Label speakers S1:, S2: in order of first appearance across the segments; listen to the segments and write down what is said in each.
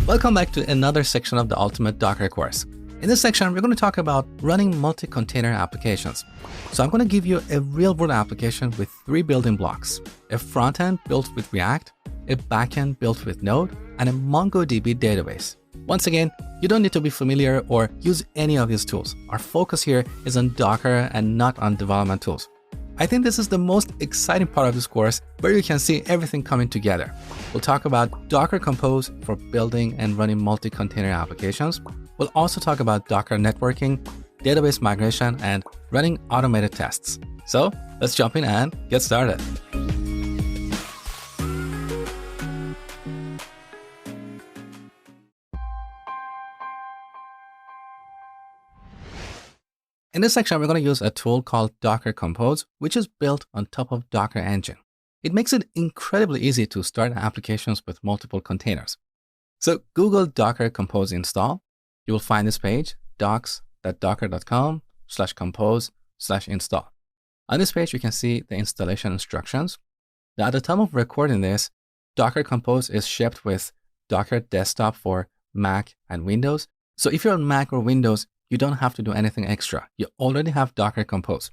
S1: Welcome back to another section of the Ultimate Docker course. In this section, we're going to talk about running multi-container applications. So I'm going to give you a real-world application with 3 building blocks: a front-end built with React, a back-end built with Node, and a MongoDB database. Once again, you don't need to be familiar or use any of these tools. Our focus here is on Docker and not on development tools. I think this is the most exciting part of this course, where you can see everything coming together. We'll talk about Docker Compose for building and running multi-container applications. We'll also talk about Docker networking, database migration, and running automated tests. So let's jump in and get started. In this section, we're going to use a tool called Docker Compose, which is built on top of Docker Engine. It makes it incredibly easy to start applications with multiple containers. So Google Docker Compose install. You will find this page, docs.docker.com/compose/install. On this page, you can see the installation instructions. Now, at the time of recording this, Docker Compose is shipped with Docker Desktop for Mac and Windows. So if you're on Mac or Windows, you don't have to do anything extra. You already have Docker Compose.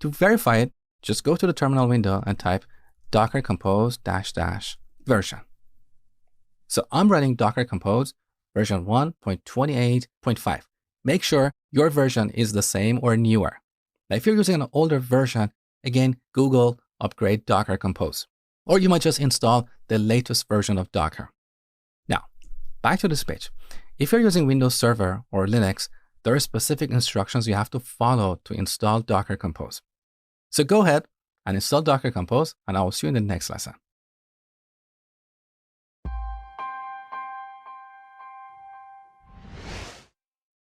S1: To verify it, just go to the terminal window and type Docker Compose --version. So I'm running Docker Compose version 1.28.5. Make sure your version is the same or newer. Now, if you're using an older version, again, Google upgrade Docker Compose. Or you might just install the latest version of Docker. Now, back to this page. If you're using Windows Server or Linux, there are specific instructions you have to follow to install Docker Compose. So go ahead and install Docker Compose, and I will see you in the next lesson.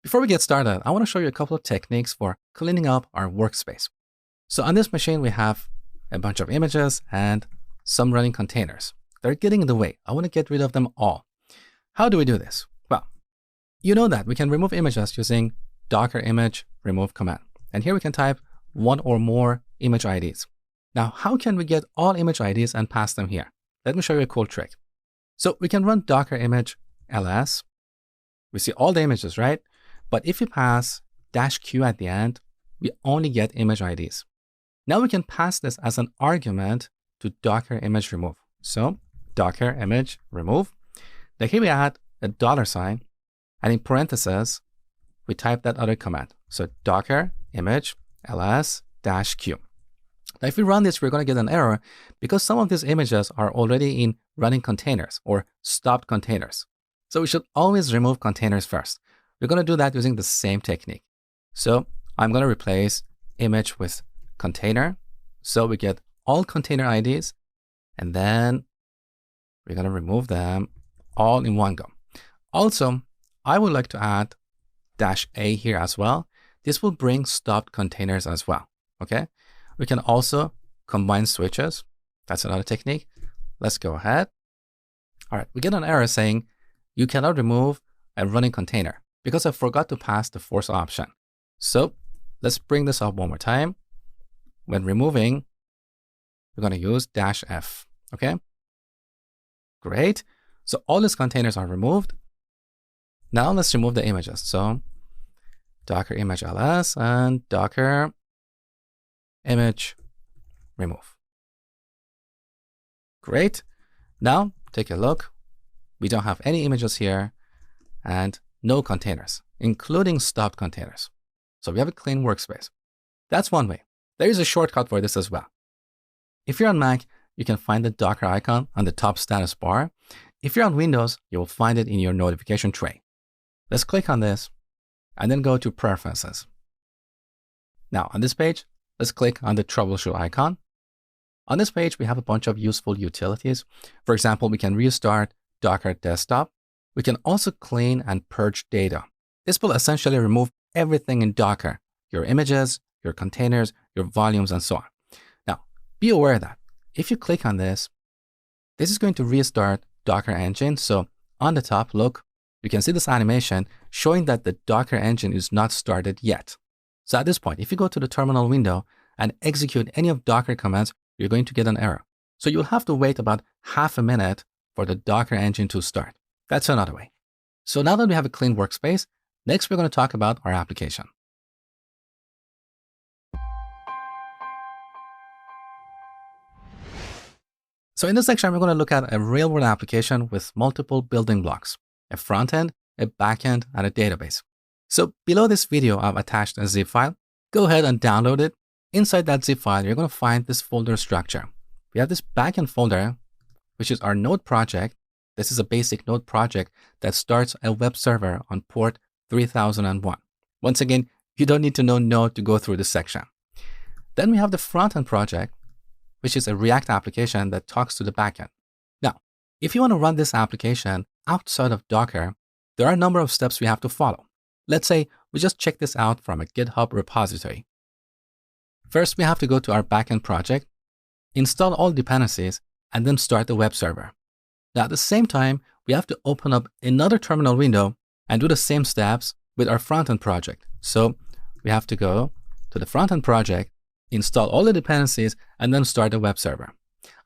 S1: Before we get started, I want to show you a couple of techniques for cleaning up our workspace. So on this machine, we have a bunch of images and some running containers. They're getting in the way. I want to get rid of them all. How do we do this? Well, you know that we can remove images using Docker image remove command. And here we can type one or more image IDs. Now, how can we get all image IDs and pass them here? Let me show you a cool trick. So we can run Docker image ls. We see all the images, right? But if you pass -q at the end, we only get image IDs. Now we can pass this as an argument to Docker image remove. So Docker image remove. Now here we add a $, and in parentheses, we type that other command. So Docker image ls -q. Now, if we run this, we're going to get an error because some of these images are already in running containers or stopped containers. So we should always remove containers first. We're going to do that using the same technique. So I'm going to replace image with container. So we get all container IDs, and then we're going to remove them all in one go. Also, I would like to add -a here as well. This will bring stopped containers as well, okay? We can also combine switches. That's another technique. Let's go ahead. All right, we get an error saying you cannot remove a running container because I forgot to pass the force option. So let's bring this up one more time. When removing, we're going to use -f, okay? Great. So all these containers are removed. Now let's remove the images. So Docker image ls and Docker image remove. Great. Now take a look. We don't have any images here and no containers, including stopped containers. So we have a clean workspace. That's one way. There is a shortcut for this as well. If you're on Mac, you can find the Docker icon on the top status bar. If you're on Windows, you will find it in your notification tray. Let's click on this and then go to Preferences. Now on this page, let's click on the troubleshoot icon. On this page, we have a bunch of useful utilities. For example, we can restart Docker Desktop. We can also clean and purge data. This will essentially remove everything in Docker, your images, your containers, your volumes, and so on. Now, be aware that if you click on this, this is going to restart Docker Engine. So on the top, look, you can see this animation showing that the Docker Engine is not started yet. So at this point, if you go to the terminal window and execute any of Docker commands, you're going to get an error. So you'll have to wait about half a minute for the Docker Engine to start. That's another way. So now that we have a clean workspace, next we're going to talk about our application. So in this section, we're going to look at a real-world application with multiple building blocks, a front end, a back end, and a database. So below this video, I've attached a zip file. Go ahead and download it. Inside that zip file, you're going to find this folder structure. We have this backend folder, which is our node project. This is a basic node project that starts a web server on port 3001. Once again, you don't need to know Node to go through this section. Then we have the front-end project, which is a React application that talks to the backend. Now, if you want to run this application outside of Docker, there are a number of steps we have to follow. Let's say we just check this out from a GitHub repository. First, we have to go to our backend project, install all dependencies, and then start the web server. Now, at the same time, we have to open up another terminal window and do the same steps with our front-end project. So we have to go to the front-end project, install all the dependencies, and then start the web server.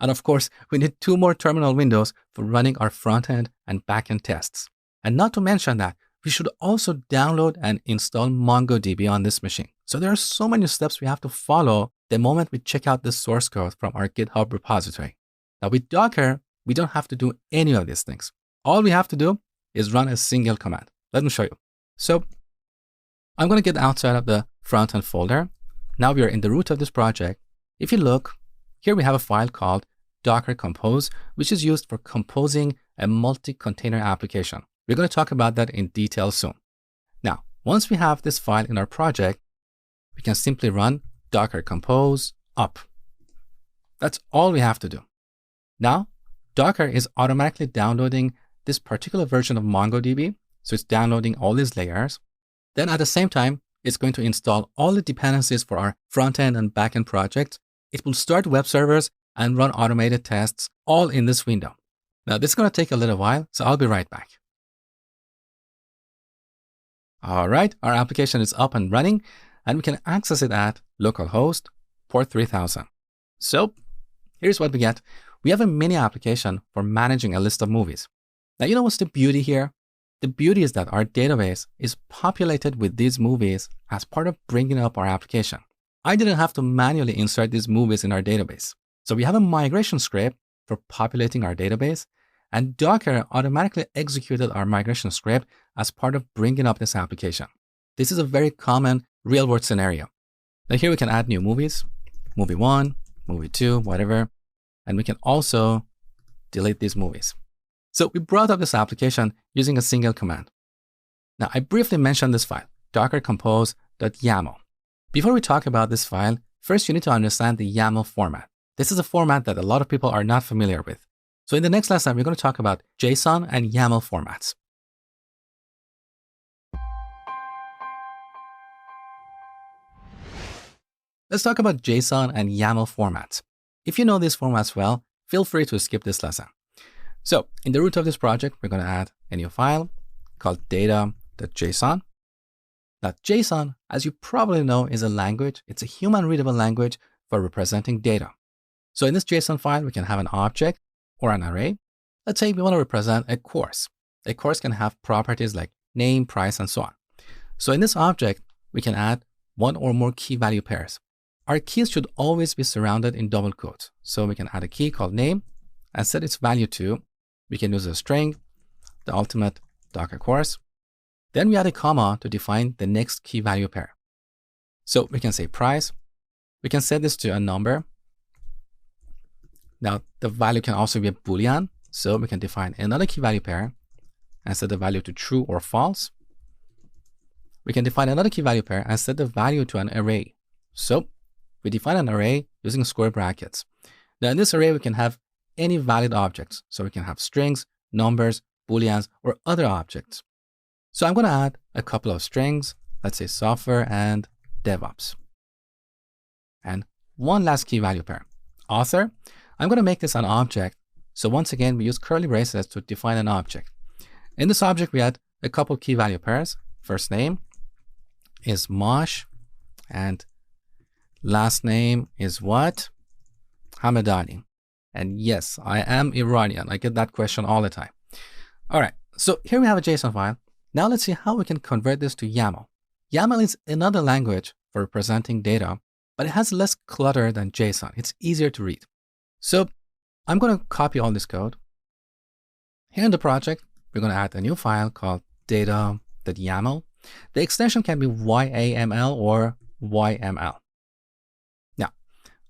S1: And of course, we need 2 more terminal windows for running our front-end and back-end tests. And not to mention that, we should also download and install MongoDB on this machine. So there are so many steps we have to follow the moment we check out the source code from our GitHub repository. Now with Docker, we don't have to do any of these things. All we have to do is run a single command. Let me show you. So I'm going to get outside of the front-end folder. Now we are in the root of this project. If you look, here we have a file called Docker Compose, which is used for composing a multi-container application. We're going to talk about that in detail soon. Now, once we have this file in our project, we can simply run Docker Compose up. That's all we have to do. Now, Docker is automatically downloading this particular version of MongoDB. So it's downloading all these layers. Then at the same time, it's going to install all the dependencies for our front-end and back-end projects. It will start web servers and run automated tests all in this window. Now, this is going to take a little while, so I'll be right back. All right, our application is up and running, and we can access it at localhost port 3000. So here's what we get. We have a mini application for managing a list of movies. Now, you know what's the beauty here? The beauty is that our database is populated with these movies as part of bringing up our application. I didn't have to manually insert these movies in our database. So we have a migration script for populating our database, and Docker automatically executed our migration script as part of bringing up this application. This is a very common real-world scenario. Now here we can add new movies, movie 1, movie 2, whatever, and we can also delete these movies. So we brought up this application using a single command. Now I briefly mentioned this file, dockercompose.yaml. Before we talk about this file, first you need to understand the YAML format. This is a format that a lot of people are not familiar with. So in the next lesson, we're going to talk about JSON and YAML formats. Let's talk about JSON and YAML formats. If you know these formats well, feel free to skip this lesson. So in the root of this project, we're going to add a new file called data.json. Now JSON, as you probably know, is a language. It's a human readable language for representing data. So in this JSON file, we can have an object or an array. Let's say we want to represent a course. A course can have properties like name, price, and so on. So in this object, we can add one or more key value pairs. Our keys should always be surrounded in double quotes. So we can add a key called name and set its value to, we can use a string, the ultimate Docker course. Then we add a comma to define the next key value pair. So we can say price. We can set this to a number. Now the value can also be a Boolean. So we can define another key value pair and set the value to true or false. We can define another key value pair and set the value to an array. So we define an array using square brackets. Now in this array, we can have any valid objects. So we can have strings, numbers, Booleans, or other objects. So I'm going to add a couple of strings, let's say software and DevOps. And one last key value pair, author. I'm going to make this an object. So once again, we use curly braces to define an object. In this object, we add a couple key value pairs. First name is Mosh, and last name is what? Hamedani. And yes, I am Iranian. I get that question all the time. All right, So here we have a JSON file. Now let's see how we can convert this to YAML. YAML is another language for representing data, but it has less clutter than JSON. It's easier to read. So I'm going to copy all this code. Here in the project, we're going to add a new file called data.yaml. The extension can be YAML or YML. Now,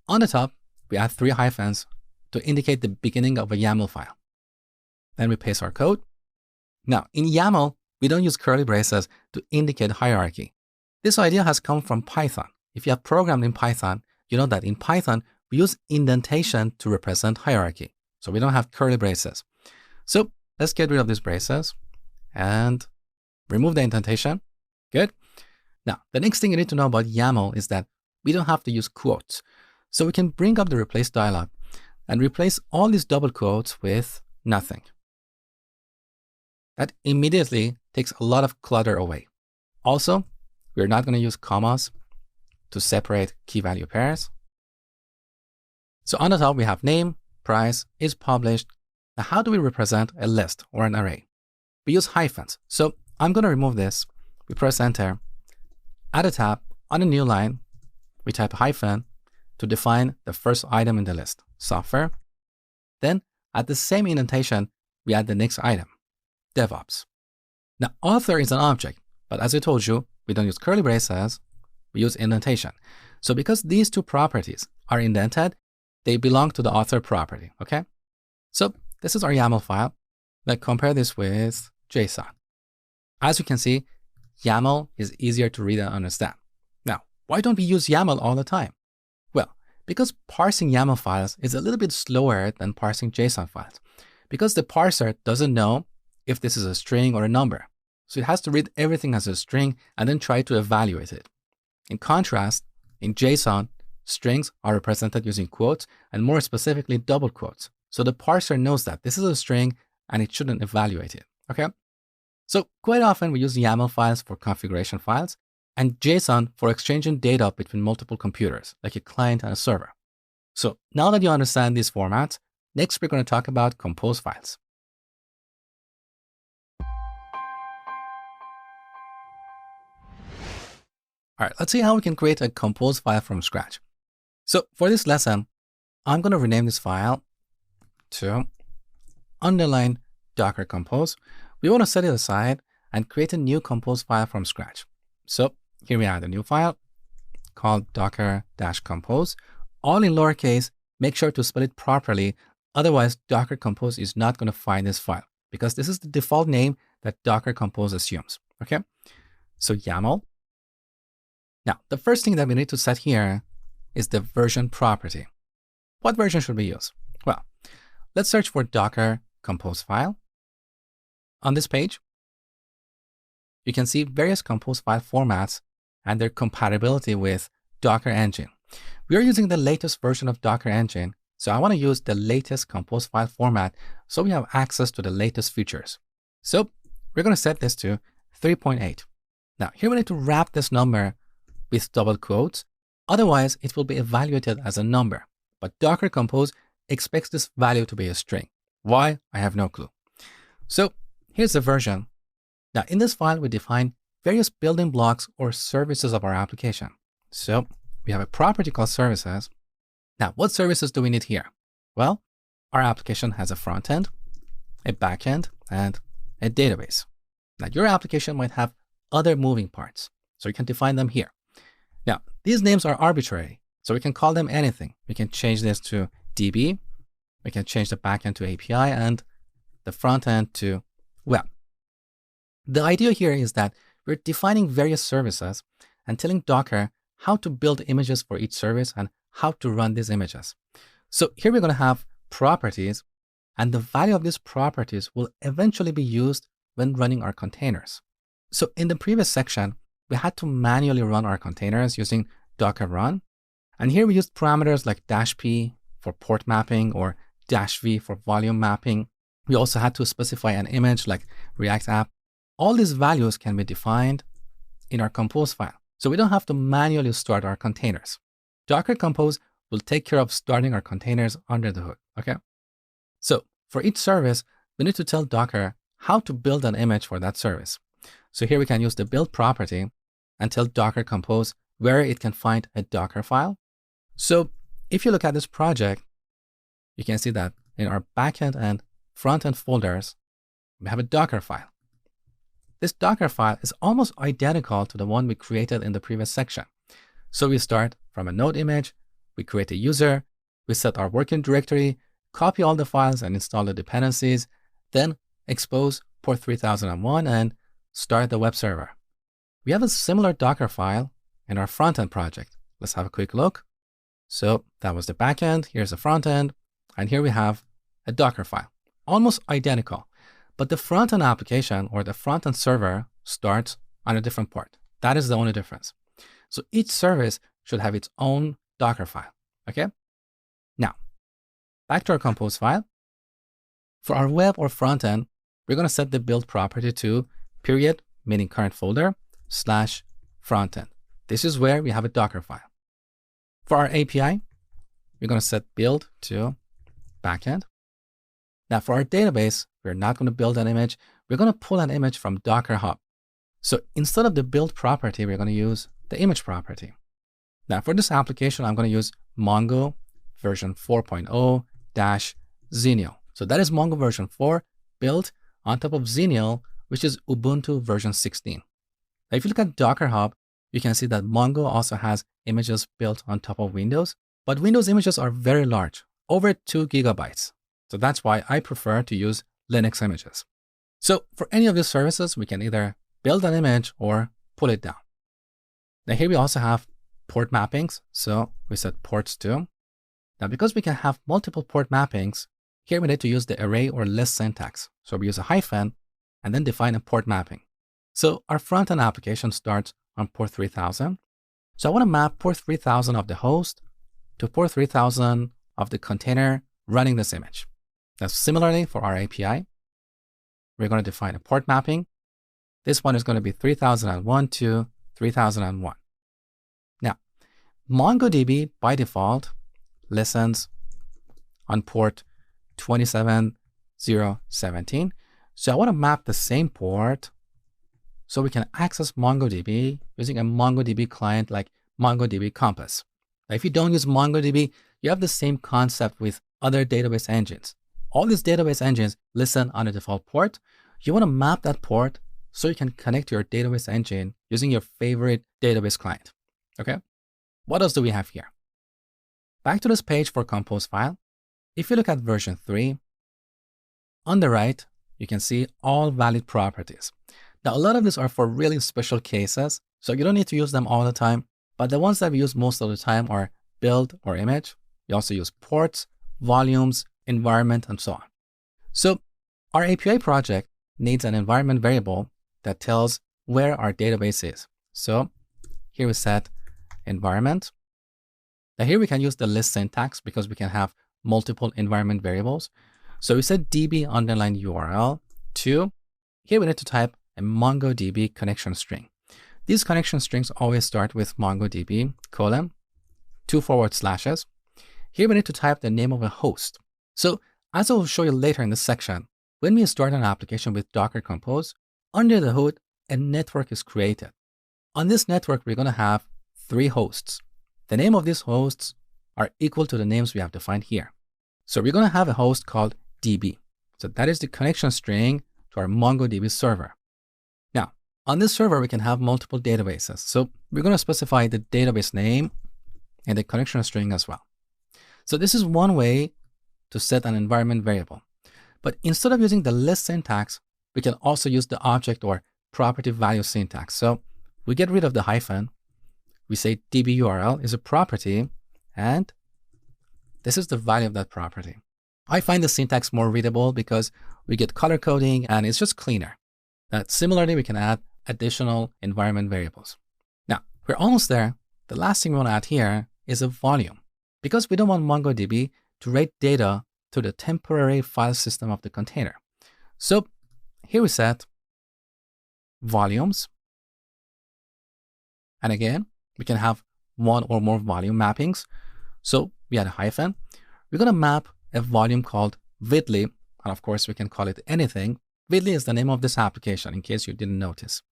S1: on the top, we add 3 hyphens to indicate the beginning of a YAML file. Then we paste our code. Now, in YAML, we don't use curly braces to indicate hierarchy. This idea has come from Python. If you have programmed in Python, you know that in Python, we use indentation to represent hierarchy. So we don't have curly braces. So let's get rid of these braces and remove the indentation. Good. Now, the next thing you need to know about YAML is that we don't have to use quotes. So we can bring up the replace dialog and replace all these double quotes with nothing. That immediately takes a lot of clutter away. Also, we're not going to use commas to separate key value pairs. So on the top, we have name, price, is published. Now, how do we represent a list or an array? We use hyphens. So I'm going to remove this. We press enter. Add a tab. On a new line, we type hyphen to define the first item in the list, software. Then at the same indentation, we add the next item, DevOps. Now, author is an object, but as I told you, we don't use curly braces, we use indentation. So because these two properties are indented, they belong to the author property, okay? So this is our YAML file. Let's compare this with JSON. As you can see, YAML is easier to read and understand. Now, why don't we use YAML all the time? Well, because parsing YAML files is a little bit slower than parsing JSON files, because the parser doesn't know if this is a string or a number. So it has to read everything as a string and then try to evaluate it. In contrast, in JSON, strings are represented using quotes and more specifically double quotes. So the parser knows that this is a string and it shouldn't evaluate it, okay? So quite often we use YAML files for configuration files and JSON for exchanging data between multiple computers, like a client and a server. So now that you understand these formats, next we're going to talk about compose files. All right, let's see how we can create a compose file from scratch. So for this lesson, I'm going to rename this file to underline Docker compose. We want to set it aside and create a new compose file from scratch. So here we add a new file called docker-compose, all in lowercase. Make sure to spell it properly. Otherwise, Docker compose is not going to find this file because this is the default name that Docker compose assumes. Okay. So YAML. Now, the first thing that we need to set here is the version property. What version should we use? Well, let's search for Docker compose file. On this page, you can see various compose file formats and their compatibility with Docker Engine. We are using the latest version of Docker Engine, so I want to use the latest compose file format so we have access to the latest features. So we're going to set this to 3.8. Now, here we need to wrap this number with double quotes. Otherwise, it will be evaluated as a number. But Docker compose expects this value to be a string. Why? I have no clue. So here's the version. Now, in this file, we define various building blocks or services of our application. So we have a property called services. Now, what services do we need here? Well, our application has a front end, a back end, and a database. Now, your application might have other moving parts, so you can define them here. Now, these names are arbitrary, so we can call them anything. We can change this to DB, we can change the backend to API, and the front end to web. The idea here is that we're defining various services and telling Docker how to build images for each service and how to run these images. So here we're going to have properties, and the value of these properties will eventually be used when running our containers. So in the previous section, we had to manually run our containers using Docker run. And here we used parameters like -p for port mapping or -v for volume mapping. We also had to specify an image like React app. All these values can be defined in our compose file. So we don't have to manually start our containers. Docker compose will take care of starting our containers under the hood, okay? So for each service, we need to tell Docker how to build an image for that service. So here we can use the build property and tell Docker Compose where it can find a Docker file. So if you look at this project, you can see that in our backend and frontend folders, we have a Docker file. This Docker file is almost identical to the one we created in the previous section. So we start from a node image, we create a user, we set our working directory, copy all the files and install the dependencies, then expose port 3001 and start the web server. We have a similar Docker file in our frontend project. Let's have a quick look. So that was the backend, here's the frontend, and here we have a Docker file, almost identical. But the front-end application or the front-end server starts on a different port. That is the only difference. So each service should have its own Docker file, okay? Now, back to our Compose file. For our web or front-end, we're going to set the build property to period, meaning current folder, /frontend. This is where we have a Docker file. For our API, we're going to set build to backend. Now for our database, we're not going to build an image. We're going to pull an image from Docker Hub. So instead of the build property, we're going to use the image property. Now for this application, I'm going to use Mongo version 4.0-Xenial. So that is Mongo version 4 built on top of Xenial, which is Ubuntu version 16. Now if you look at Docker Hub, you can see that Mongo also has images built on top of Windows, but Windows images are very large, over 2 gigabytes. So that's why I prefer to use Linux images. So for any of these services, we can either build an image or pull it down. Now here we also have port mappings. So we set ports to. Now because we can have multiple port mappings, here we need to use the array or list syntax. So we use a hyphen and then define a port mapping. So our front-end application starts on port 3000. So I want to map port 3000 of the host to port 3000 of the container running this image. Now, similarly for our API, we're going to define a port mapping. This one is going to be 3001 to 3001. Now, MongoDB by default listens on port 27017. So I want to map the same port so we can access MongoDB using a MongoDB client like MongoDB Compass. Now, if you don't use MongoDB, you have the same concept with other database engines. All these database engines listen on a default port. You want to map that port so you can connect to your database engine using your favorite database client. Okay? What else do we have here? Back to this page for Compose file. If you look at version 3, on the right, you can see all valid properties. Now, a lot of these are for really special cases, so you don't need to use them all the time. But the ones that we use most of the time are build or image. We also use ports, volumes, environment, and so on. So our API project needs an environment variable that tells where our database is. So here we set environment. Now here we can use the list syntax because we can have multiple environment variables. So we set db underline URL to, here we need to type a MongoDB connection string. These connection strings always start with MongoDB : 2 forward slashes. Here we need to type the name of a host. So as I will show you later in this section, when we start an application with Docker Compose, under the hood, a network is created. On this network, we're going to have 3 hosts. The name of these hosts are equal to the names we have defined here. So we're going to have a host called DB. So that is the connection string to our MongoDB server. Now, on this server, we can have multiple databases. So we're going to specify the database name and the connection string as well. So this is one way to set an environment variable. But instead of using the list syntax, we can also use the object or property value syntax. So we get rid of the hyphen. We say DB URL is a property, and this is the value of that property. I find the syntax more readable because we get color coding and it's just cleaner. Similarly, we can add additional environment variables. Now, we're almost there. The last thing we want to add here is a volume, because we don't want MongoDB to write data to the temporary file system of the container. So here we set volumes. And again, we can have one or more volume mappings. So we add a hyphen. We're going to map a volume called Vidly, and of course we can call it anything. Vidly is the name of this application, in case you didn't notice.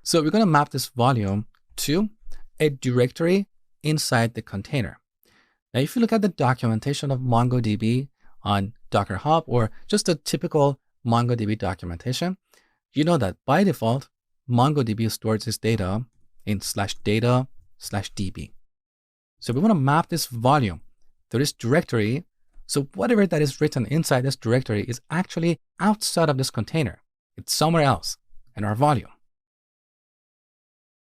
S1: So we're going to map this volume to a directory inside the container. Now, if you look at the documentation of MongoDB on Docker Hub, or just a typical MongoDB documentation, you know that by default, MongoDB stores its data in /data/db. So we want to map this volume to this directory. So whatever that is written inside this directory is actually outside of this container. It's somewhere else in our volume.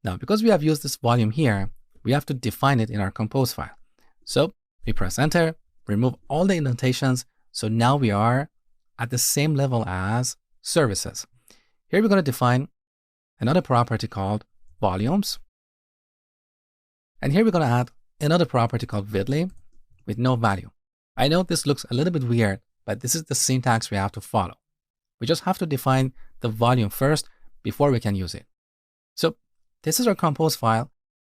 S1: Now, because we have used this volume here, we have to define it in our compose file. So we press enter, remove all the indentations. So now we are at the same level as services. Here we're going to define another property called volumes. And here we're going to add another property called vidly with no value. I know this looks a little bit weird, but this is the syntax we have to follow. We just have to define the volume first before we can use it. So this is our compose file.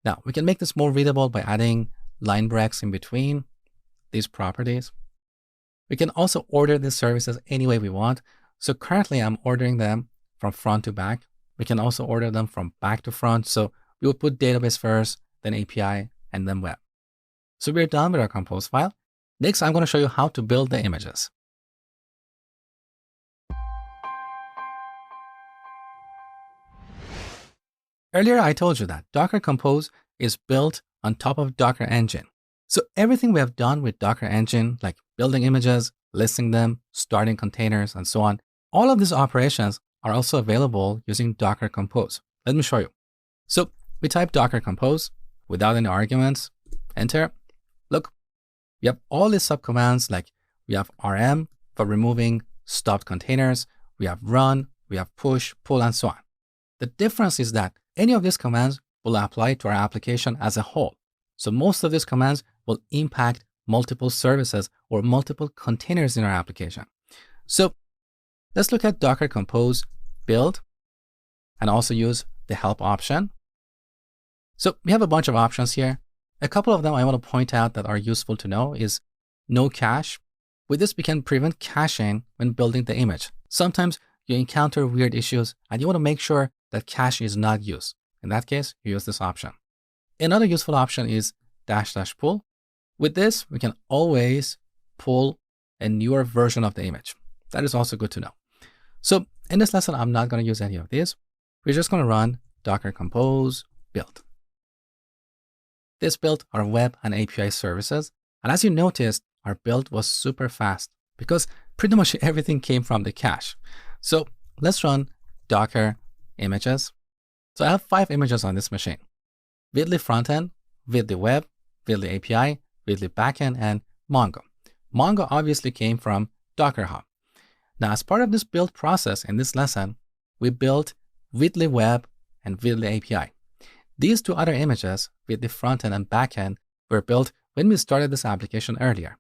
S1: Now we can make this more readable by adding line breaks in between these properties. We can also order these services any way we want. So currently I'm ordering them from front to back. We can also order them from back to front. So we will put database first, then API, and then web. So we're done with our compose file. Next, I'm going to show you how to build the images. Earlier, I told you that Docker Compose is built on top of Docker Engine. So everything we have done with Docker Engine, like building images, listing them, starting containers, and so on, all of these operations are also available using Docker Compose. Let me show you. So we type Docker Compose without any arguments, enter. Look, we have all these subcommands, like we have rm for removing stopped containers, we have run, we have push, pull, and so on. The difference is that any of these commands will apply to our application as a whole. So most of these commands will impact multiple services or multiple containers in our application. So let's look at Docker Compose build and also use the help option. So we have a bunch of options here. A couple of them I want to point out that are useful to know is no cache. With this, we can prevent caching when building the image. Sometimes you encounter weird issues and you want to make sure that cache is not used. In that case, you use this option. Another useful option is --pull. With this, we can always pull a newer version of the image. That is also good to know. So in this lesson, I'm not going to use any of these. We're just going to run Docker Compose build. This built our web and API services. And as you noticed, our build was super fast because pretty much everything came from the cache. So let's run Docker images. So I have 5 images on this machine: Vidly frontend, Vidly web, Vidly API, Vidly backend, and Mongo. Mongo obviously came from Docker Hub. Now, as part of this build process in this lesson, we built Vidly web and Vidly API. These 2 other images, Vidly frontend and backend, were built when we started this application earlier.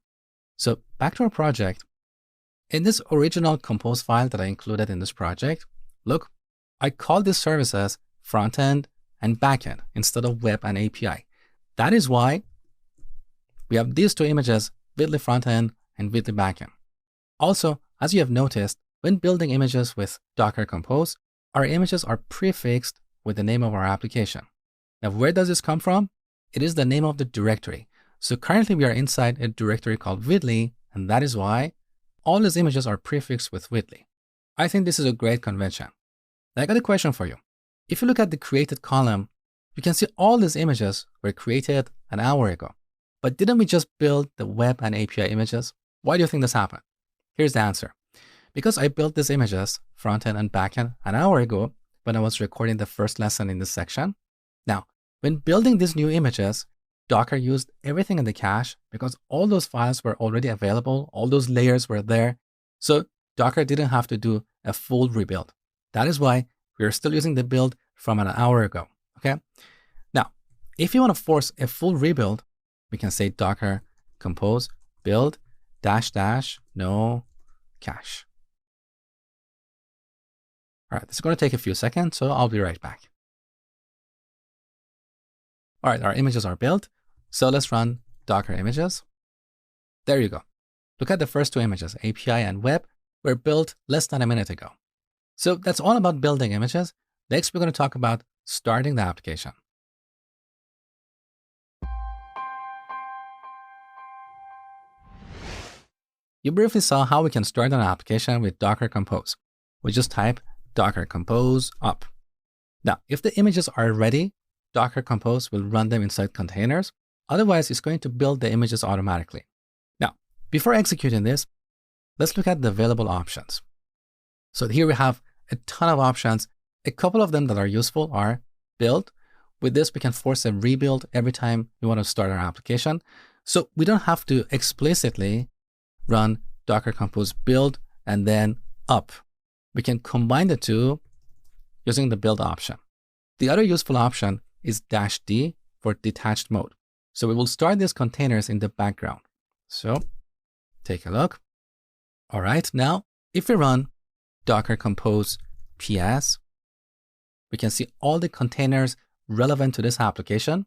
S1: So back to our project. In this original compose file that I included in this project, look, I called these services frontend and backend instead of web and API. That is why we have these 2 images, Vidly frontend and Vidly backend. Also, as you have noticed, when building images with Docker Compose, our images are prefixed with the name of our application. Now, where does this come from? It is the name of the directory. So currently we are inside a directory called Vidly, and that is why all these images are prefixed with Vidly. I think this is a great convention. Now, I got a question for you. If you look at the created column, you can see all these images were created an hour ago. But didn't we just build the web and API images? Why do you think this happened? Here's the answer. Because I built these images, frontend and backend, an hour ago when I was recording the first lesson in this section. Now, when building these new images, Docker used everything in the cache because all those files were already available, all those layers were there. So Docker didn't have to do a full rebuild. That is why we're still using the build from an hour ago, okay? Now, if you want to force a full rebuild, we can say Docker Compose build -- no cache. All right, this is going to take a few seconds, so I'll be right back. All right, our images are built. So let's run Docker images. There you go. Look at the first 2 images, API and web, were built less than a minute ago. So that's all about building images. Next, we're going to talk about starting the application. You briefly saw how we can start an application with Docker Compose. We just type Docker Compose up. Now, if the images are ready, Docker Compose will run them inside containers. Otherwise, it's going to build the images automatically. Now, before executing this, let's look at the available options. So here we have a ton of options. A couple of them that are useful are build. With this, we can force a rebuild every time we want to start our application. So we don't have to explicitly run Docker Compose build and then up. We can combine the two using the build option. The other useful option is -d for detached mode. So we will start these containers in the background. So take a look. All right, now if we run Docker Compose PS, we can see all the containers relevant to this application.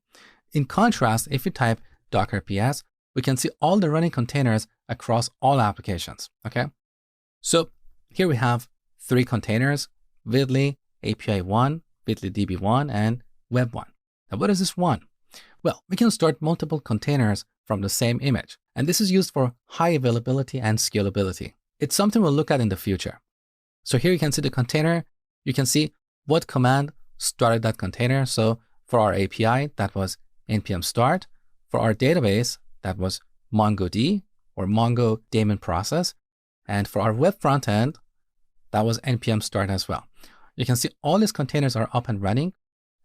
S1: In contrast, if we type Docker PS, we can see all the running containers across all applications, okay? So here we have 3 containers, Vidly, API1, Vidly DB1, and Web1. Now what is this one? Well, we can start multiple containers from the same image, and this is used for high availability and scalability. It's something we'll look at in the future. So here you can see the container. You can see what command started that container. So for our API, that was npm start. For our database, that was MongoD or Mongo daemon process. And for our web frontend, that was npm start as well. You can see all these containers are up and running.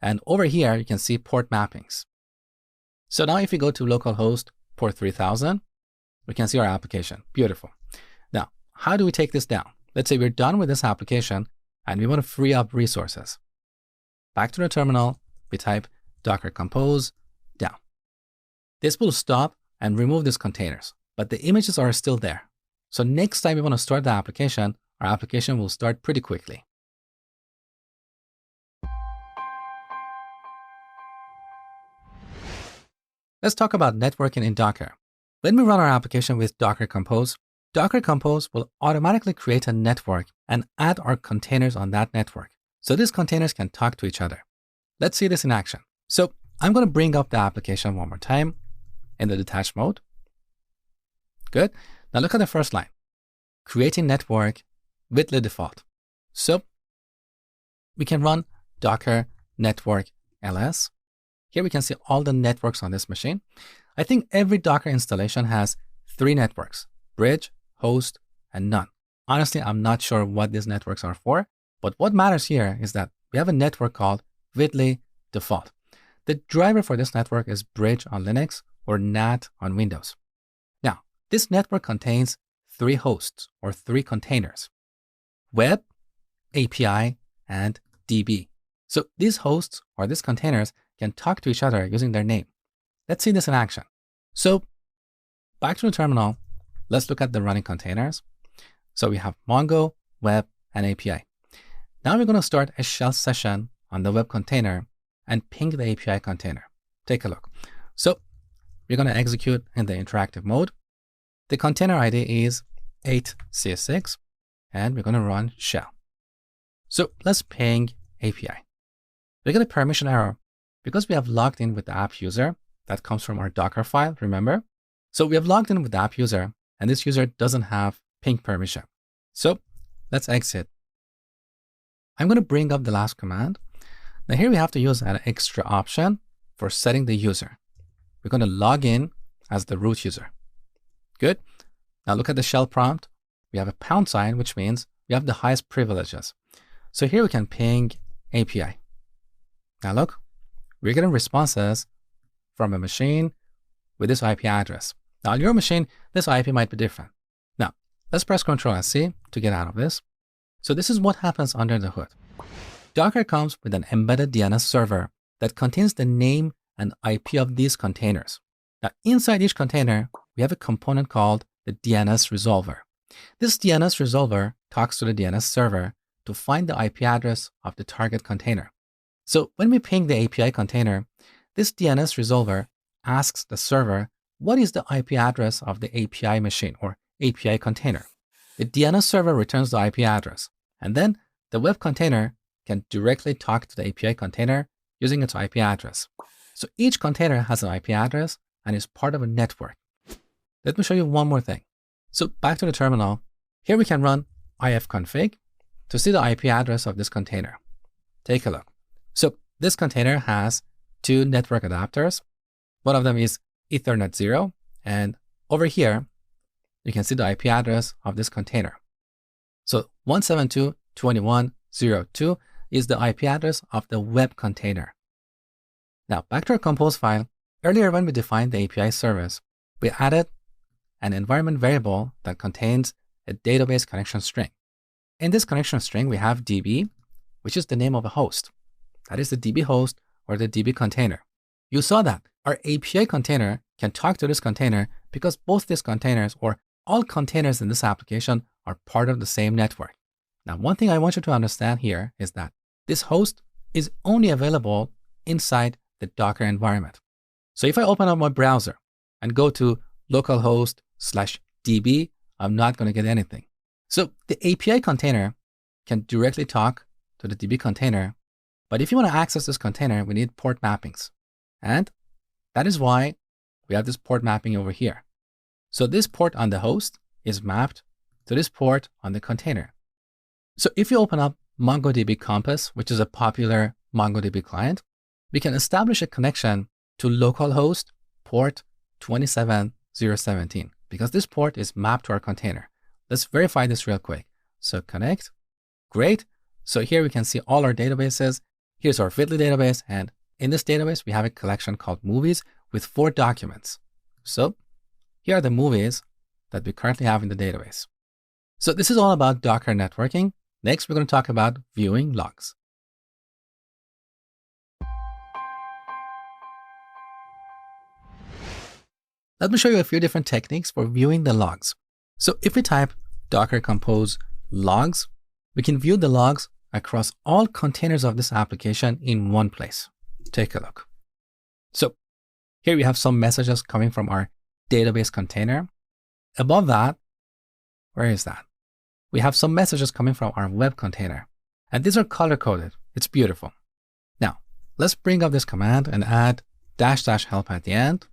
S1: And over here, you can see port mappings. So now if we go to localhost port 3000, we can see our application. Beautiful. Now, how do we take this down? Let's say we're done with this application and we want to free up resources. Back to the terminal, we type Docker Compose down. This will stop and remove these containers, but the images are still there. So next time we want to start the application, our application will start pretty quickly. Let's talk about networking in Docker. When we run our application with Docker Compose will automatically create a network and add our containers on that network. So these containers can talk to each other. Let's see this in action. So I'm going to bring up the application one more time in the detached mode. Good. Now look at the first line. Creating network with the default. So we can run Docker network ls. Here we can see all the networks on this machine. I think every Docker installation has 3 networks: bridge, host, and none. Honestly, I'm not sure what these networks are for, but what matters here is that we have a network called Vidly default. The driver for this network is bridge on Linux or NAT on Windows. Now, this network contains 3 hosts or 3 containers: web, API, and DB. So these hosts or these containers can talk to each other using their name. Let's see this in action. So back to the terminal, let's look at the running containers. So we have Mongo, web, and API. Now we're going to start a shell session on the web container and ping the API container. Take a look. So we're going to execute in the interactive mode. The container ID is 8cs6, and we're going to run shell. So let's ping API. We get a permission error because we have logged in with the app user. That comes from our Docker file, remember? So we have logged in with the app user, and this user doesn't have ping permission. So let's exit. I'm going to bring up the last command. Now here we have to use an extra option for setting the user. We're going to log in as the root user. Good. Now look at the shell prompt. We have a #, which means we have the highest privileges. So here we can ping API. Now look, we're getting responses from a machine with this IP address. Now on your machine, this IP might be different. Now let's press Ctrl and C to get out of this. So this is what happens under the hood. Docker comes with an embedded DNS server that contains the name and IP of these containers. Now inside each container, we have a component called the DNS resolver. This DNS resolver talks to the DNS server to find the IP address of the target container. So when we ping the API container, this DNS resolver asks the server, what is the IP address of the API machine or API container? The DNS server returns the IP address, and then the web container can directly talk to the API container using its IP address. So each container has an IP address and is part of a network. Let me show you one more thing. So back to the terminal. Here we can run ifconfig to see the IP address of this container. Take a look. So this container has two network adapters. One of them is Ethernet 0, and over here, you can see the IP address of this container. So 172.21.0.2 is the IP address of the web container. Now back to our compose file. Earlier when we defined the API service, we added an environment variable that contains a database connection string. In this connection string, we have DB, which is the name of a host. That is the DB host or the DB container. You saw that our API container can talk to this container because both these containers or all containers in this application are part of the same network. Now, one thing I want you to understand here is that this host is only available inside the Docker environment. So if I open up my browser and go to localhost/db, I'm not going to get anything. So the API container can directly talk to the DB container. But if you want to access this container, we need port mappings. And that is why we have this port mapping over here. So this port on the host is mapped to this port on the container. So if you open up MongoDB Compass, which is a popular MongoDB client, we can establish a connection to localhost port 27017 because this port is mapped to our container. Let's verify this real quick. So connect. Great. So here we can see all our databases. Here's our Feedly database. And in this database, we have a collection called movies with 4 documents. So here are the movies that we currently have in the database. So this is all about Docker networking. Next, we're going to talk about viewing logs. Let me show you a few different techniques for viewing the logs. So if we type docker compose logs, we can view the logs across all containers of this application in one place. Take a look. So here we have some messages coming from our database container. Above that, where is that? We have some messages coming from our web container. And these are color-coded. It's beautiful. Now, let's bring up this command and add --help at the end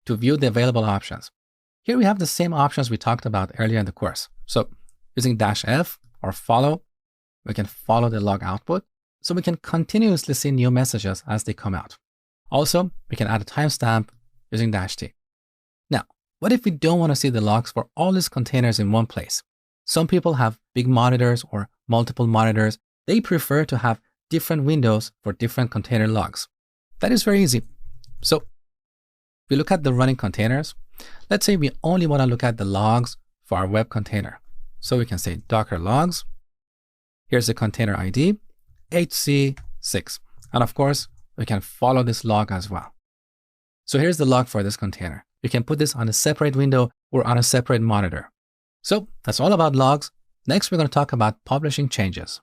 S1: to view the available options. Here we have the same options we talked about earlier in the course. So using -f or follow, we can follow the log output so we can continuously see new messages as they come out. Also, we can add a timestamp using -t. Now, what if we don't want to see the logs for all these containers in one place? Some people have big monitors or multiple monitors. They prefer to have different windows for different container logs. That is very easy. So if we look at the running containers, let's say we only want to look at the logs for our web container. So we can say docker logs. Here's the container ID, HC6. And of course, we can follow this log as well. So here's the log for this container. You can put this on a separate window or on a separate monitor. So that's all about logs. Next, we're going to talk about publishing changes.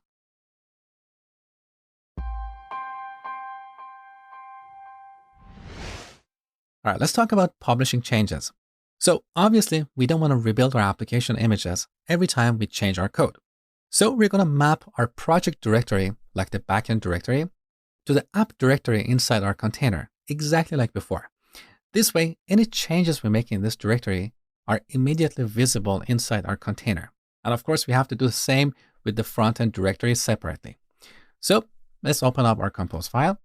S1: All right, let's talk about publishing changes. So obviously, we don't want to rebuild our application images every time we change our code. So we're going to map our project directory, like the backend directory, to the app directory inside our container, exactly like before. This way, any changes we make in this directory are immediately visible inside our container. And of course, we have to do the same with the front-end directory separately. So let's open up our compose file.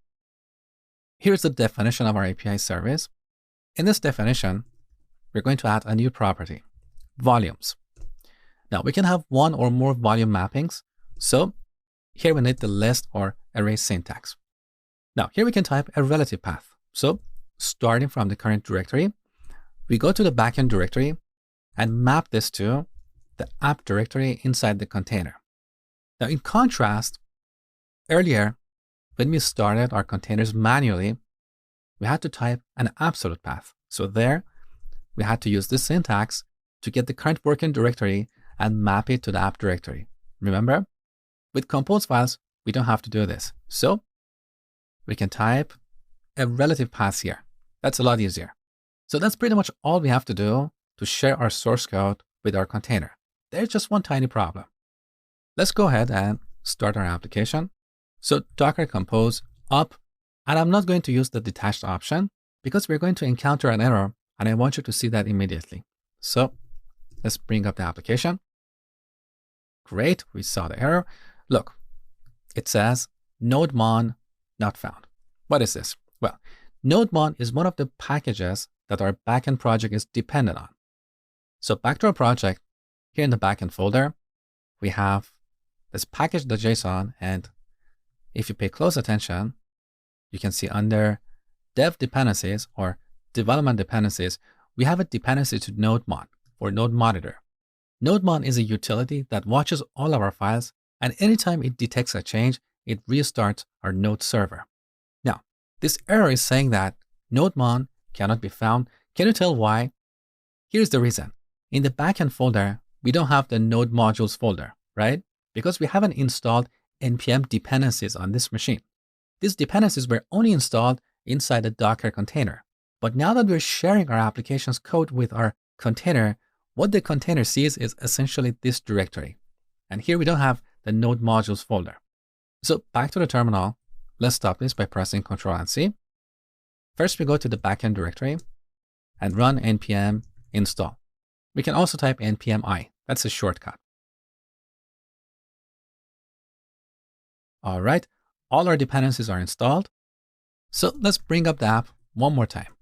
S1: Here's the definition of our API service. In this definition, we're going to add a new property, volumes. Now we can have one or more volume mappings. So here we need the list or array syntax. Now here we can type a relative path. So starting from the current directory, we go to the backend directory and map this to the app directory inside the container. Now in contrast, earlier, when we started our containers manually, we had to type an absolute path. So there, we had to use this syntax to get the current working directory and map it to the app directory. Remember, with compose files, we don't have to do this. So we can type a relative path here. That's a lot easier. So that's pretty much all we have to do to share our source code with our container. There's just one tiny problem. Let's go ahead and start our application. So Docker Compose up, and I'm not going to use the detached option because we're going to encounter an error and I want you to see that immediately. So let's bring up the application. Great, we saw the error. Look, it says nodemon not found. What is this? Well, nodemon is one of the packages that our backend project is dependent on. So back to our project, here in the backend folder, we have this package.json, and if you pay close attention, you can see under dev dependencies or development dependencies, we have a dependency to nodemon or node monitor. Nodemon is a utility that watches all of our files, and anytime it detects a change, it restarts our node server. Now, this error is saying that nodemon cannot be found. Can you tell why? Here's the reason. In the backend folder, we don't have the node modules folder, right? Because we haven't installed npm dependencies on this machine. These dependencies were only installed inside the Docker container. But now that we're sharing our application's code with our container, what the container sees is essentially this directory. And here we don't have the node modules folder. So back to the terminal, let's stop this by pressing Ctrl and C. First, we go to the backend directory and run npm install. We can also type npm I. That's a shortcut. All right, all our dependencies are installed. So let's bring up the app one more time.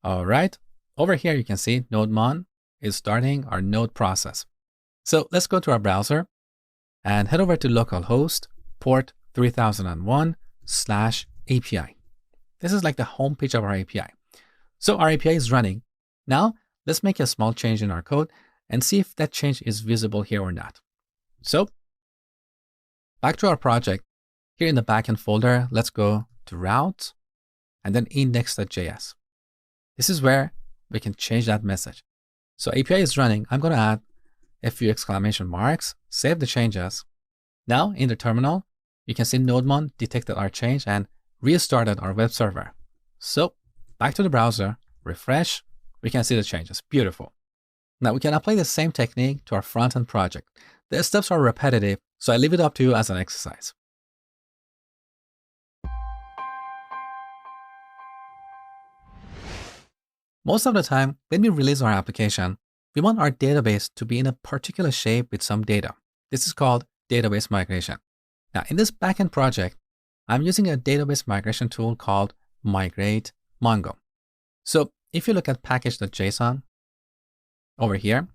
S1: All right, over here you can see nodemon is starting our node process. So let's go to our browser and head over to localhost port 3001/API. This is like the home page of our API. So our API is running. Now let's make a small change in our code and see if that change is visible here or not. So back to our project, here in the backend folder, let's go to route and then index.js. This is where we can change that message. So API is running. I'm going to add a few exclamation marks, save the changes. Now in the terminal, you can see nodemon detected our change and restarted our web server. So back to the browser, refresh, we can see the changes. Beautiful. Now we can apply the same technique to our front-end project. The steps are repetitive, so I leave it up to you as an exercise. Most of the time, when we release our application, we want our database to be in a particular shape with some data. This is called database migration. Now, in this backend project, I'm using a database migration tool called Migrate Mongo. So if you look at package.json over here,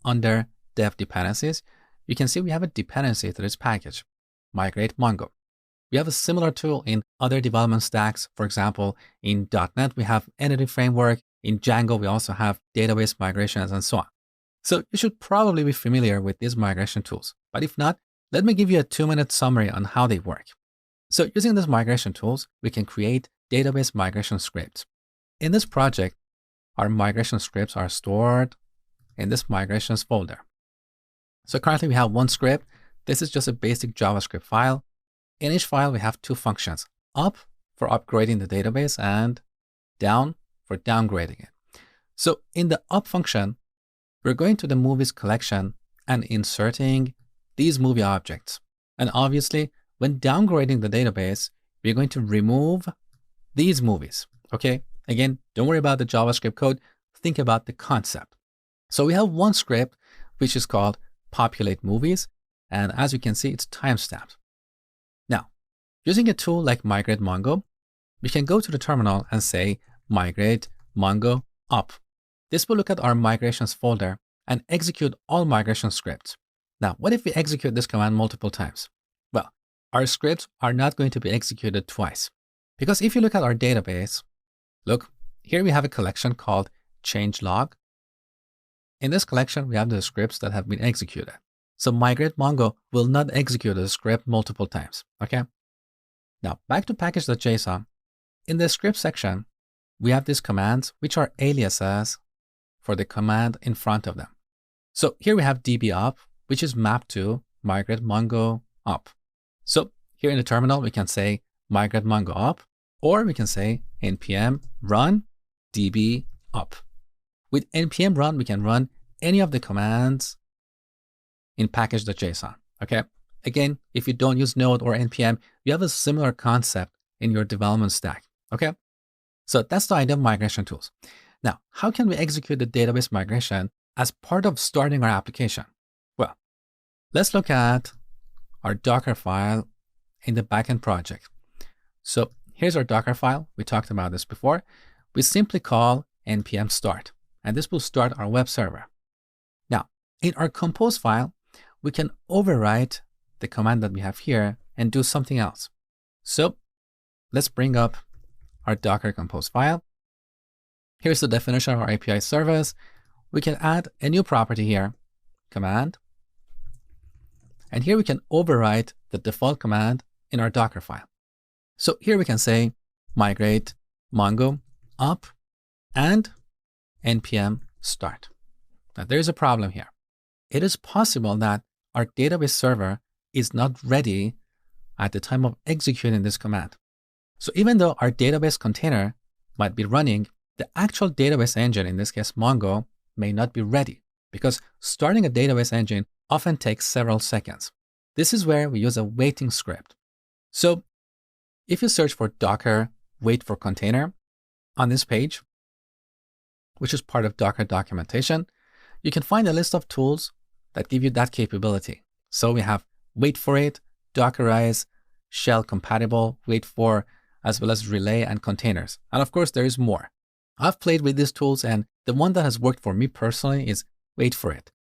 S1: under dev dependencies, you can see we have a dependency to this package, Migrate Mongo. We have a similar tool in other development stacks. For example, in .NET, we have Entity Framework. In Django, we also have database migrations and so on. So you should probably be familiar with these migration tools. But if not, let me give you a 2-minute summary on how they work. So using these migration tools, we can create database migration scripts. In this project, our migration scripts are stored in this migrations folder. So currently we have one script. This is just a basic JavaScript file. In each file, we have two functions, up for upgrading the database and down for downgrading it. So in the up function, we're going to the movies collection and inserting these movie objects. And obviously, when downgrading the database, we're going to remove these movies. Okay, again, don't worry about the JavaScript code. Think about the concept. So we have one script, which is called populate movies. And as you can see, it's timestamped. Now, using a tool like Migrate Mongo, we can go to the terminal and say Migrate Mongo up. This will look at our migrations folder and execute all migration scripts. Now, what if we execute this command multiple times? Well, our scripts are not going to be executed twice. Because if you look at our database, look, here we have a collection called changelog. In this collection, we have the scripts that have been executed. So Migrate Mongo will not execute a script multiple times, okay? Now, back to package.json. In the script section, we have these commands, which are aliases for the command in front of them. So here we have db-up, which is mapped to Migrate Mongo up. So here in the terminal, we can say Migrate Mongo up, or we can say npm run db up. With npm run, we can run any of the commands in package.json. Okay. Again, if you don't use Node or NPM, you have a similar concept in your development stack. Okay. So that's the idea of migration tools. Now, how can we execute the database migration as part of starting our application? Well, let's look at our Docker file in the backend project. So here's our Docker file. We talked about this before. We simply call npm start, and this will start our web server. Now, in our compose file, we can overwrite the command that we have here and do something else. So let's bring up our Docker compose file. Here's the definition of our API service. We can add a new property here, command. And here we can overwrite the default command in our Docker file. So here we can say migrate Mongo up and npm start. Now there's a problem here. It is possible that our database server is not ready at the time of executing this command. So even though our database container might be running, the actual database engine, in this case Mongo, may not be ready because starting a database engine often takes several seconds. This is where we use a waiting script. So if you search for Docker wait for container on this page, which is part of Docker documentation, you can find a list of tools that give you that capability. So we have wait for it, Dockerize, shell compatible, wait for, as well as relay and containers. And of course, there is more. I've played with these tools, and the one that has worked for me personally is wait for it.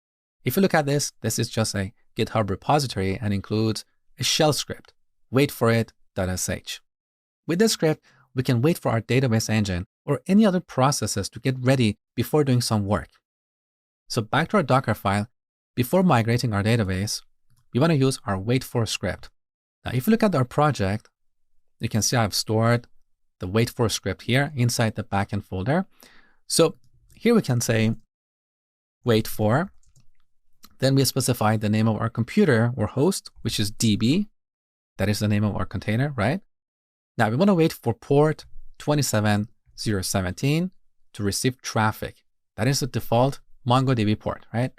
S1: If you look at this, this is just a GitHub repository and includes a shell script, waitforit.sh. With this script, we can wait for our database engine or any other processes to get ready before doing some work. So back to our Docker file, before migrating our database, we want to use our wait for script. Now, if you look at our project, you can see I've stored the wait for script here inside the backend folder. So here we can say wait for, then we specify the name of our computer or host, which is DB. That is the name of our container, right? Now we want to wait for port 27017 to receive traffic. That is the default MongoDB port, right?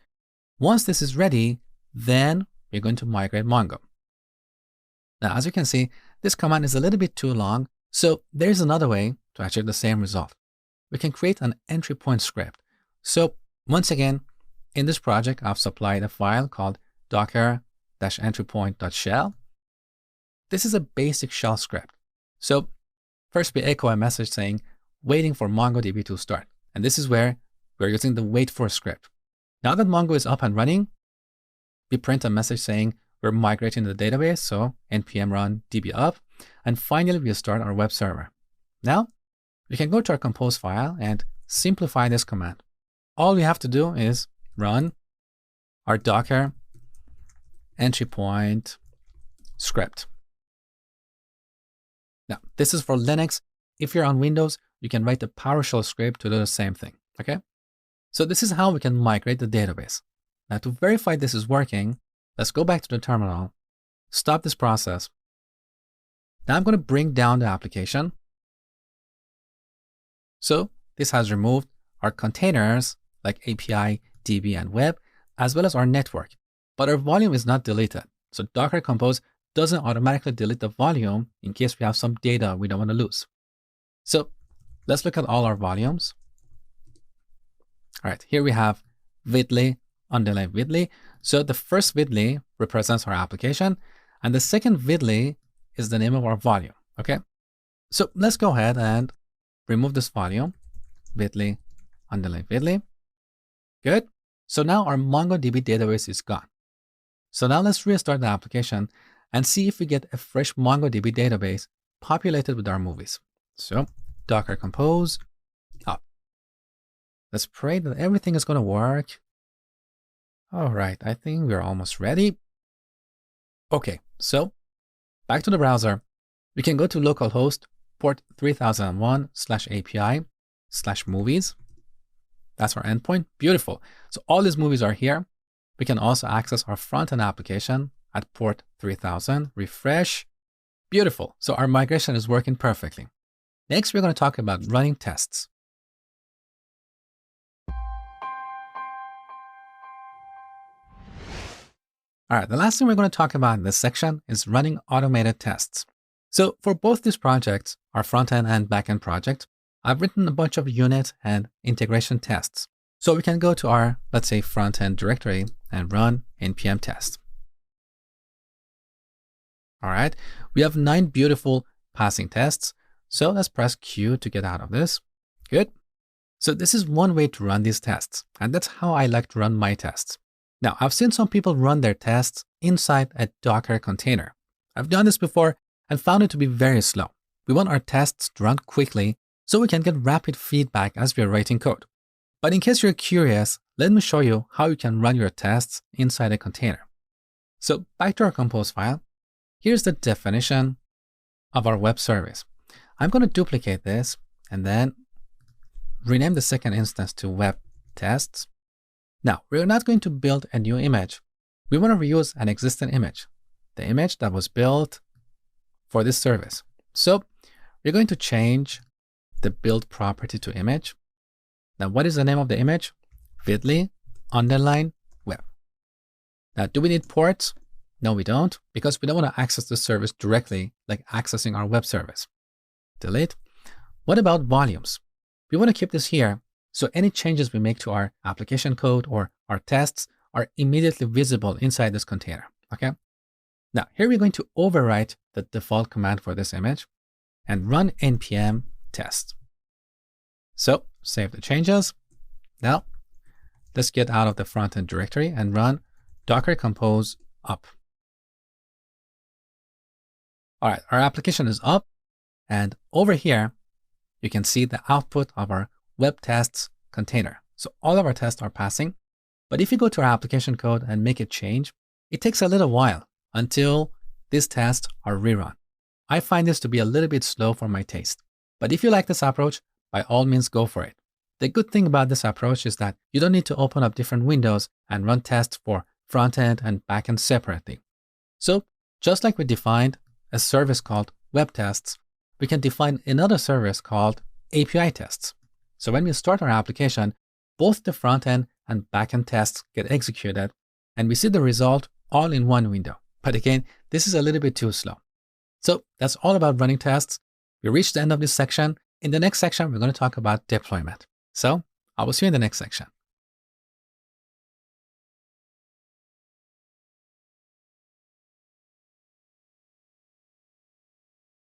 S1: Once this is ready, then we're going to migrate Mongo. Now, as you can see, this command is a little bit too long, so there's another way to achieve the same result. We can create an entry point script. So once again, in this project, I've supplied a file called docker-entrypoint.shell. This is a basic shell script. So first we echo a message saying, waiting for MongoDB to start. And this is where we're using the wait for script. Now that Mongo is up and running, we print a message saying we're migrating the database, so npm run db up, and finally we start our web server. Now, we can go to our compose file and simplify this command. All we have to do is run our Docker entry point script. Now, this is for Linux. If you're on Windows, you can write the PowerShell script to do the same thing, okay? So this is how we can migrate the database. Now, to verify this is working, let's go back to the terminal, stop this process. Now I'm going to bring down the application. So this has removed our containers like API, DB, and web, as well as our network. But our volume is not deleted. So Docker Compose doesn't automatically delete the volume in case we have some data we don't want to lose. So let's look at all our volumes. All right, here we have vidly, underline vidly. So the first vidly represents our application, and the second vidly is the name of our volume, okay? So let's go ahead and remove this volume, vidly, underline vidly. Good. So now our MongoDB database is gone. So now let's restart the application and see if we get a fresh MongoDB database populated with our movies. So Docker Compose up. Let's pray that everything is going to work. All right, I think we're almost ready. Okay, so back to the browser. We can go to localhost port 3001/API/movies. That's our endpoint. Beautiful. So all these movies are here. We can also access our front-end application at port 3000. Refresh. Beautiful. So our migration is working perfectly. Next, we're going to talk about running tests. All right, the last thing we're going to talk about in this section is running automated tests. So for both these projects, our front-end and back-end project, I've written a bunch of unit and integration tests. So we can go to our, let's say, front-end directory and run npm test. All right, we have 9 beautiful passing tests. So let's press Q to get out of this. Good. So this is one way to run these tests, and that's how I like to run my tests. Now, I've seen some people run their tests inside a Docker container. I've done this before and found it to be very slow. We want our tests to run quickly so we can get rapid feedback as we are writing code. But in case you're curious, let me show you how you can run your tests inside a container. So back to our compose file. Here's the definition of our web service. I'm going to duplicate this and then rename the second instance to web tests. Now, we're not going to build a new image. We want to reuse an existing image, the image that was built for this service. So we're going to change the build property to image. Now, what is the name of the image? Feedly _ web. Now, do we need ports? No, we don't, because we don't want to access the service directly, like accessing our web service. Delete. What about volumes? We want to keep this here, so any changes we make to our application code or our tests are immediately visible inside this container, okay? Now, here we're going to overwrite the default command for this image and run npm test. So, save the changes. Now, let's get out of the front-end directory and run docker compose up. All right, our application is up, and over here, you can see the output of our web tests container. So all of our tests are passing, but if you go to our application code and make a change, it takes a little while until these tests are rerun. I find this to be a little bit slow for my taste, but if you like this approach, by all means go for it. The good thing about this approach is that you don't need to open up different windows and run tests for front-end and back-end separately. So just like we defined a service called web tests, we can define another service called API tests. So when we start our application, both the front-end and back-end tests get executed, and we see the result all in one window. But again, this is a little bit too slow. So that's all about running tests. We reached the end of this section. In the next section, we're going to talk about deployment. So I will see you in the next section.